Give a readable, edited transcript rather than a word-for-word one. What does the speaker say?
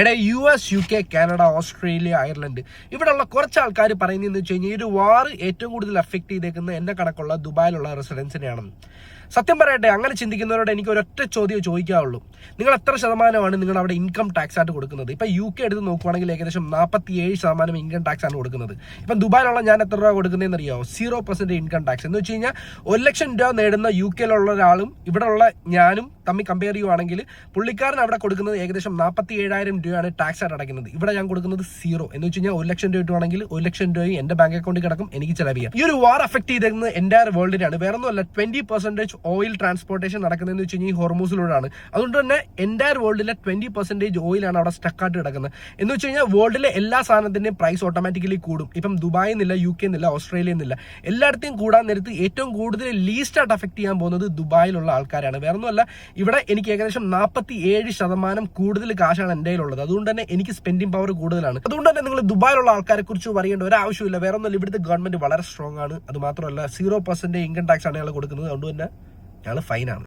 ഇവിടെ US, UK, Canada, Australia, Ireland ഇവിടെയുള്ള കുറച്ച് ആൾക്കാർ പറയുന്നതെന്ന് വെച്ച് കഴിഞ്ഞാൽ ഈ ഒരു വാർ ഏറ്റവും കൂടുതൽ അഫക്ട് ചെയ്തേക്കുന്ന എന്നെ കണക്കുള്ള ദുബായിലുള്ള റെസിഡൻസിനെയാണെന്ന്. സത്യം പറയട്ടെ, അങ്ങനെ ചിന്തിക്കുന്നവരോട് എനിക്ക് ഒരൊറ്റ ചോദ്യം ചോദിക്കാവുള്ളൂ. നിങ്ങൾ എത്ര ശതമാനമാണ് നിങ്ങൾ അവിടെ ഇൻകം ടാക്സ് ആയിട്ട് കൊടുക്കുന്നത്? ഇപ്പം UK എടുത്ത് നോക്കുവാണെങ്കിൽ ഏകദേശം 47% ഇൻകം ടാക്സ് ആണ് കൊടുക്കുന്നത്. ഇപ്പം ദുബായിലുള്ള ഞാൻ എത്ര രൂപ കൊടുക്കുന്നതെന്ന് അറിയാമോ? 0% ഇൻകം ടാക്സ്. എന്ന് വെച്ച് കഴിഞ്ഞാൽ 1 ലക്ഷം രൂപ നേടുന്ന UK-യിലുള്ള ഒരാളും ഇവിടെയുള്ള ഞാനും തമ്മിൽ കമ്പയർ ചെയ്യുവാണെങ്കിൽ പുള്ളിക്കാരൻ അവിടെ കൊടുക്കുന്നത് ഏകദേശം 47,000 രൂപയാണ് ടാക്സ് ആയിട്ട് അടയ്ക്കുന്നത്. ഇവിടെ ഞാൻ കൊടുക്കുന്നത് 0. എന്ന് വെച്ച് കഴിഞ്ഞാൽ 1 ലക്ഷം രൂപ കിട്ടുവാണെങ്കിൽ 1 ലക്ഷം രൂപയും എന്റെ ബാങ്ക് അക്കൗണ്ടിൽ കിടക്കും, എനിക്ക് ചെലവ് ചെയ്യാം. ഈ ഒരു വാർ അഫക്ട് ചെയ്തേക്കുന്നത് എൻ്റയർ വേൾഡിനാണ്. വേറെ ഒന്നുമല്ല, 20% ഓയിൽ ട്രാൻസ്പോർട്ടേഷൻ നടക്കുന്നതെന്ന് വെച്ച് കഴിഞ്ഞാൽ ഈ ഹോർമൂസിലൂടെയാണ്. അതുകൊണ്ട് തന്നെ എൻ്റയർ വേൾഡിലെ 20% ഓയിലാണ് അവിടെ സ്റ്റക്കായിട്ട് കിടക്കുന്നത്. എന്ന് വെച്ച് കഴിഞ്ഞാൽ വേൾഡിലെ എല്ലാ സാധനത്തിന്റെയും പ്രൈസ് ഓട്ടോമാറ്റിക്കലി കൂടും. ഇപ്പം ദുബായിൽ നിന്നില്ല, UK നിന്നില്ല, ഓസ്ട്രേലിയ നിന്നില്ല, എല്ലായിടത്തെയും കൂടാൻ നേരത്ത് ഏറ്റവും കൂടുതൽ ലീസ്റ്റ് ആയിട്ട് അഫക്ട് ചെയ്യാൻ പോകുന്നത് ദുബായിലുള്ള ആൾക്കാരാണ്. വേറെ ഒന്നുമല്ല, ഇവിടെ എനിക്ക് ഏകദേശം 47% കൂടുതൽ കാശാണ് എൻ്റെ കയ്യിലുള്ളത്. അതുകൊണ്ട് തന്നെ എനിക്ക് സ്പെൻഡിങ് പവർ കൂടുതലാണ്. അതുകൊണ്ട് തന്നെ നിങ്ങൾ ദുബായിലുള്ള ആൾക്കാരെ കുറിച്ച് പറയേണ്ട ഒരു ആവശ്യമില്ല. വേറെ ഒന്നുമല്ല, ഇവിടുത്തെ ഗവൺമെന്റ് വളരെ സ്ട്രോങ് ആണ്. അത് മാത്രമല്ല 0% ഇൻകം ടാക്സ് ആണ് ഞങ്ങൾ കൊടുക്കുന്നത്. അതുകൊണ്ട് തന്നെ ഞങ്ങൾ ഫൈനാണ്.